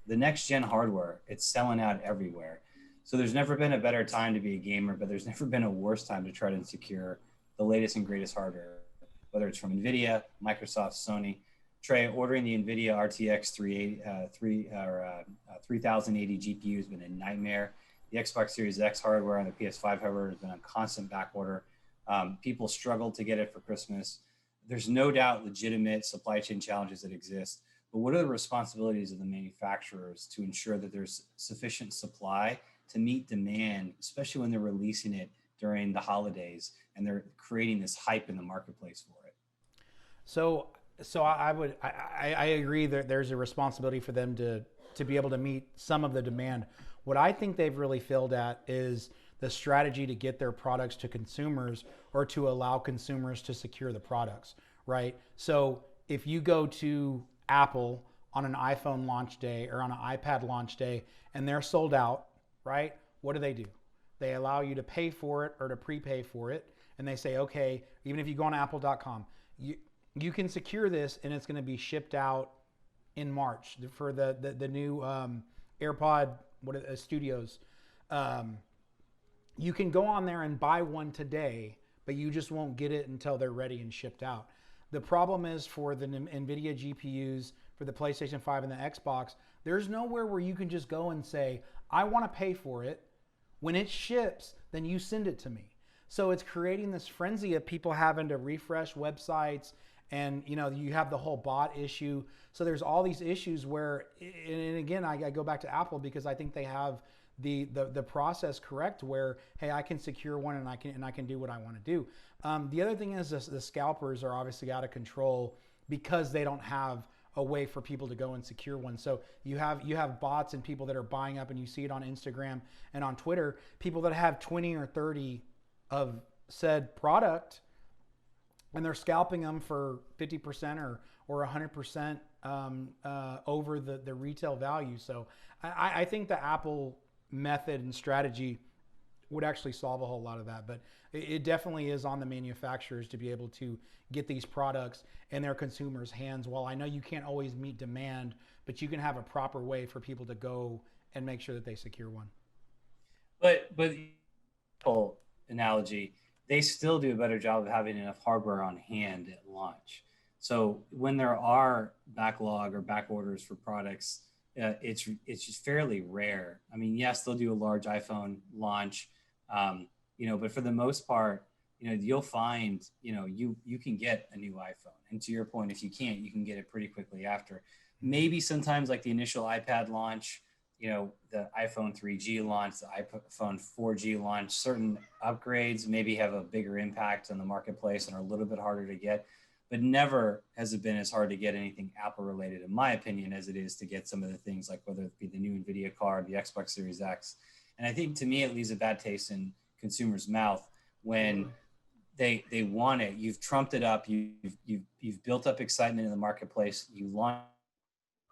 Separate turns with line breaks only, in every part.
the next gen hardware, it's selling out everywhere. So there's never been a better time to be a gamer, but there's never been a worse time to try to secure the latest and greatest hardware, whether it's from Nvidia, Microsoft, Sony. Trey, ordering the Nvidia RTX 3080 GPU has been a nightmare. The Xbox Series X hardware and the PS5 hardware has been on constant back order. People struggle to get it for Christmas. There's no doubt legitimate supply chain challenges that exist, but what are the responsibilities of the manufacturers to ensure that there's sufficient supply to meet demand, especially when they're releasing it during the holidays and they're creating this hype in the marketplace for it?
So, I agree that there's a responsibility for them to be able to meet some of the demand. What I think they've really failed at is the strategy to get their products to consumers or to allow consumers to secure the products, right? So if you go to Apple on an iPhone launch day or on an iPad launch day and they're sold out, right? What do? They allow you to pay for it or to prepay for it. And they say, okay, even if you go on apple.com, you can secure this and it's going to be shipped out in March for the new AirPod Studios. You can go on there and buy one today, but you just won't get it until they're ready and shipped out. The problem is for the Nvidia GPUs, for the PlayStation 5 and the Xbox, there's nowhere where you can just go and say, I want to pay for it. When it ships, then you send it to me. So it's creating this frenzy of people having to refresh websites, and you have the whole bot issue. So there's all these issues where, and again, I go back to Apple because I think they have the process correct where, hey, I can secure one and I can do what I want to do. The other thing is the scalpers are obviously out of control because they don't have a way for people to go and secure one. So you have bots and people that are buying up, and you see it on Instagram and on Twitter, people that have 20 or 30 of said product, and they're scalping them for 50% or 100% over the retail value. So I think the Apple method and strategy would actually solve a whole lot of that. But it definitely is on the manufacturers to be able to get these products in their consumers' hands. While I know you can't always meet demand, but you can have a proper way for people to go and make sure that they secure one.
But Apple analogy, they still do a better job of having enough hardware on hand at launch. So when there are backlog or back orders for products, it's just fairly rare. I mean, yes, they'll do a large iPhone launch, but for the most part, you'll find, you can get a new iPhone. And to your point, if you can't, you can get it pretty quickly after. Maybe sometimes like the initial iPad launch, the iPhone 3G launch, the iPhone 4G launch, certain upgrades maybe have a bigger impact on the marketplace and are a little bit harder to get. But never has it been as hard to get anything Apple related, in my opinion, as it is to get some of the things like whether it be the new Nvidia card, the Xbox Series X. And I think to me, it leaves a bad taste in consumers' mouth when they want it. You've trumped it up. You've built up excitement in the marketplace. You launch,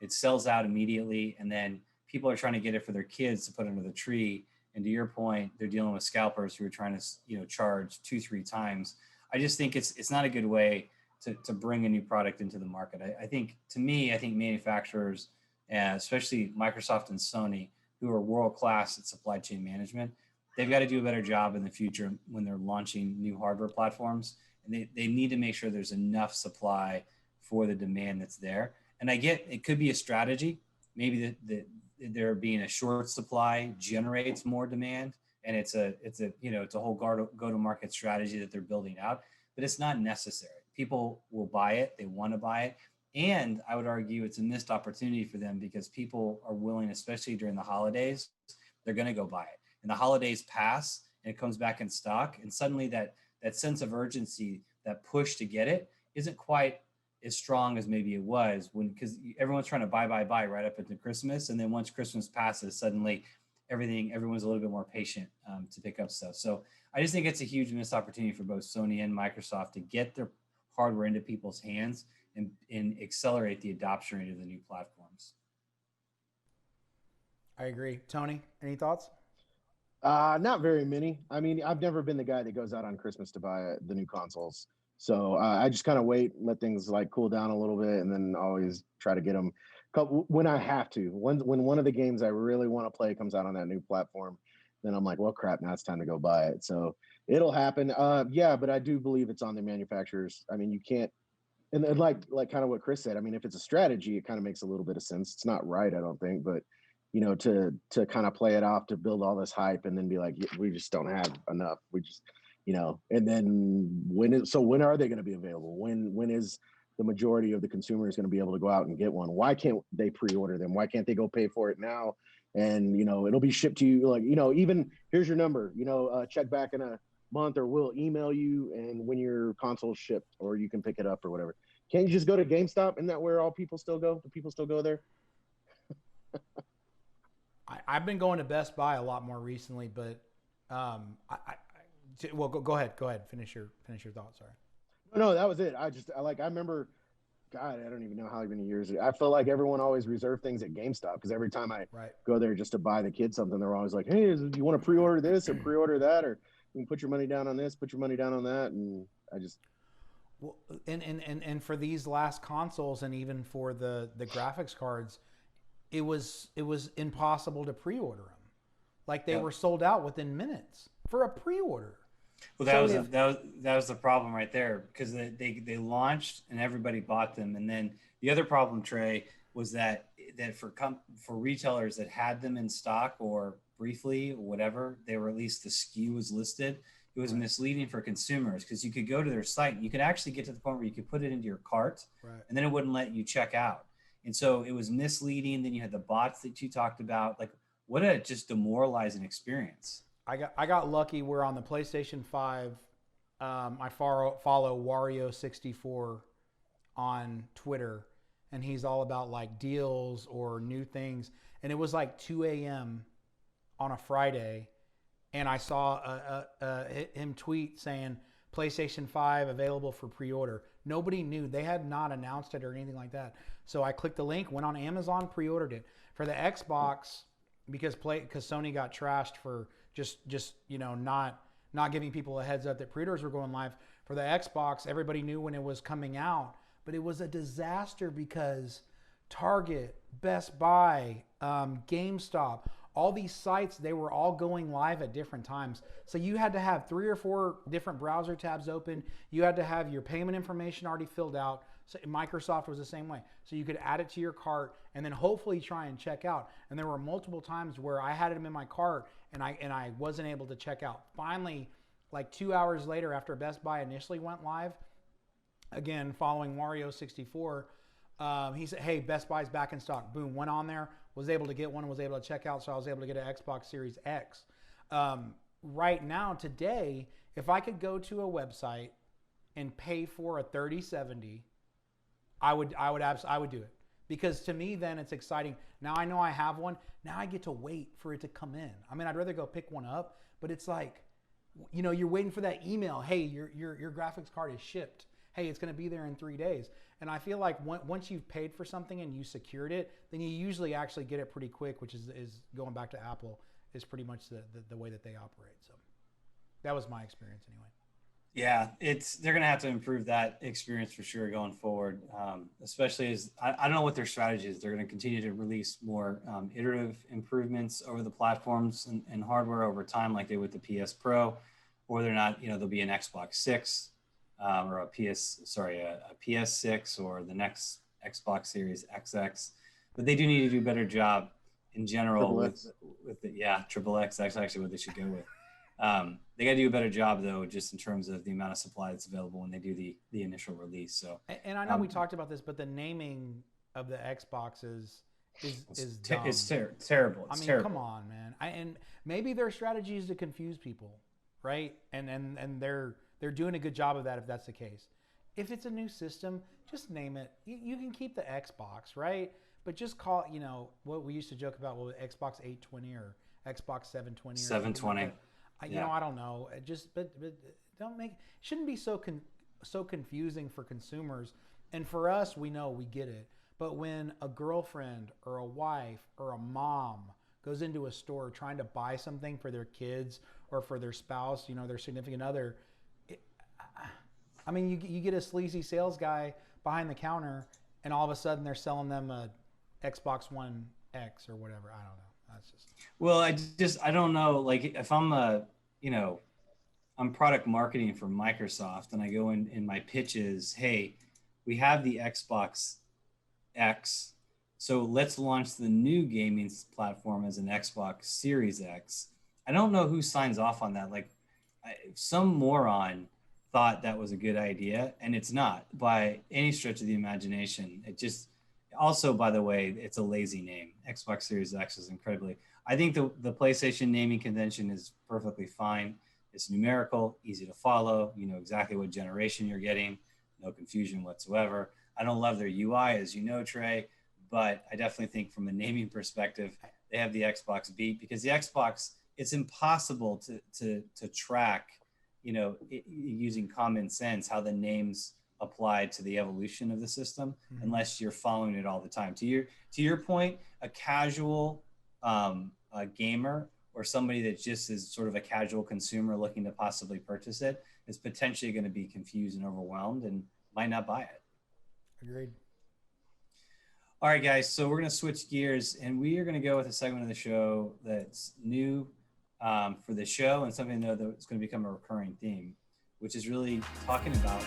it sells out immediately, and then people are trying to get it for their kids to put under the tree. And to your point, they're dealing with scalpers who are trying to charge 2-3 times. I just think it's not a good way to bring a new product into the market. I think manufacturers, especially Microsoft and Sony, who are world-class at supply chain management, they've got to do a better job in the future when they're launching new hardware platforms. And they need to make sure there's enough supply for the demand that's there. And I get it could be a strategy. Maybe there being a short supply generates more demand, and it's a whole go-to-market strategy that they're building out. But it's not necessary. People will buy it. They want to buy it. And I would argue it's a missed opportunity for them because people are willing, especially during the holidays, they're going to go buy it. And the holidays pass and it comes back in stock. And suddenly that sense of urgency, that push to get it isn't quite as strong as maybe it was because everyone's trying to buy right up into Christmas. And then once Christmas passes, suddenly everyone's a little bit more patient to pick up stuff. So I just think it's a huge missed opportunity for both Sony and Microsoft to get their hardware into people's hands and accelerate the adoption rate of the new platforms.
I agree. Tony, any thoughts?
Not very many. I mean, I've never been the guy that goes out on Christmas to buy the new consoles. So I just kind of wait, let things like cool down a little bit, and then always try to get them When I have to, when one of the games I really want to play comes out on that new platform, then I'm like, well, crap, now it's time to go buy it. So it'll happen. Yeah, but I do believe it's on the manufacturers. I mean, you can't, and like kind of what Chris said. I mean, if it's a strategy, it kind of makes a little bit of sense. It's not right, I don't think, but to kind of play it off, to build all this hype and then be like, we just don't have enough. We just, and then when are they going to be available? When is the majority of the consumers going to be able to go out and get one? Why can't they pre-order them? Why can't they go pay for it now? And it'll be shipped to you, like, even here's your number, check back in a month, or we'll email you, and when your console's shipped, or you can pick it up or whatever. Can't you just go to GameStop? Isn't that where all people still go? Do people still go there?
I've been going to Best Buy a lot more recently, but well, go ahead. Finish your thought. Sorry.
No, that was it. I remember, God, I don't even know how many years. I felt like everyone always reserved things at GameStop, because every time I go there just to buy the kids something, they're always like, hey, do you want to pre-order this or pre-order that, or you can put your money down on this, put your money down on that. And I just,
well, and for these last consoles, and even for the graphics cards, it was impossible to pre-order them. Like they were sold out within minutes for a pre-order.
Well, that was the problem right there, because they launched and everybody bought them, and then the other problem, Trey, was that for retailers that had them in stock or briefly or whatever, they were, at least the SKU was listed. It was misleading for consumers, because you could go to their site and you could actually get to the point where you could put it into your cart, and then it wouldn't let you check out. And so it was misleading. Then you had the bots that you talked about. Like, what a just demoralizing experience.
I got lucky. We're on the PlayStation 5. I follow Wario64 on Twitter, and he's all about like deals or new things. And it was like 2 a.m. on a Friday, and I saw him tweet saying PlayStation 5 available for pre-order. Nobody knew. They had not announced it or anything like that. So I clicked the link, went on Amazon, pre-ordered it. For the Xbox, because Sony got trashed for just not giving people a heads up that pre-orders were going live. For the Xbox, everybody knew when it was coming out, but it was a disaster because Target, Best Buy, GameStop, all these sites, they were all going live at different times. So you had to have 3 or 4 different browser tabs open. You had to have your payment information already filled out. So Microsoft was the same way. So you could add it to your cart and then hopefully try and check out. And there were multiple times where I had them in my cart and I wasn't able to check out. Finally, like 2 hours later, after Best Buy initially went live, again, following Wario64, he said, hey, Best Buy's back in stock. Boom, went on there, was able to get one, was able to check out, so I was able to get an Xbox Series X. Right now, today, if I could go to a website and pay for a 3070, I would do it, because to me then it's exciting. Now I know I have one. Now I get to wait for it to come in. I mean, I'd rather go pick one up, but it's like, you're waiting for that email. Hey, your graphics card is shipped. Hey, it's going to be there in 3 days. And I feel like once you've paid for something and you secured it, then you usually actually get it pretty quick, which is going back to Apple, is pretty much the way that they operate. So that was my experience anyway.
Yeah, they're going to have to improve that experience for sure going forward, especially as I don't know what their strategy is. They're going to continue to release more iterative improvements over the platforms and hardware over time, like they with the PS Pro, or whether or not there'll be an Xbox 6 or a PS6 or the next Xbox Series XX. But they do need to do a better job in general with the Triple X. That's actually what they should go with. They got to do a better job though, just in terms of the amount of supply that's available when they do the initial release. So,
and I know we talked about this, but the naming of the Xbox is dumb.
It's terrible. It's terrible.
Come on, man. And maybe their strategy is to confuse people, right? And they're doing a good job of that if that's the case. If it's a new system, just name it. You can keep the Xbox, right? But just call it, what we used to joke about, Xbox 820 or Xbox 720 or
720.
I don't know. But don't make, shouldn't be so confusing for consumers. And for us, we know, we get it. But when a girlfriend or a wife or a mom goes into a store trying to buy something for their kids or for their spouse, their significant other, you get a sleazy sales guy behind the counter, and all of a sudden they're selling them a Xbox One X or whatever. I don't know. That's just.
Well, I don't know. Like if I'm I'm product marketing for Microsoft and I go in my pitches, hey, we have the Xbox X, so let's launch the new gaming platform as an Xbox Series X. I don't know who signs off on that. Like some moron thought that was a good idea, and it's not by any stretch of the imagination. It just also, by the way, it's a lazy name. Xbox Series X is incredibly. I think the PlayStation naming convention is perfectly fine. It's numerical, easy to follow. You know exactly what generation you're getting. No confusion whatsoever. I don't love their UI, as you know, Trey, but I definitely think from a naming perspective, they have the Xbox beat because the Xbox, it's impossible to track, using common sense, how the names apply to the evolution of the system unless you're following it all the time. To your point, a casual a gamer or somebody that just is sort of a casual consumer looking to possibly purchase it is potentially going to be confused and overwhelmed and might not buy it.
Agreed.
All right, guys. So we're going to switch gears and we are going to go with a segment of the show that's new for the show and something that's going to become a recurring theme, which is really talking about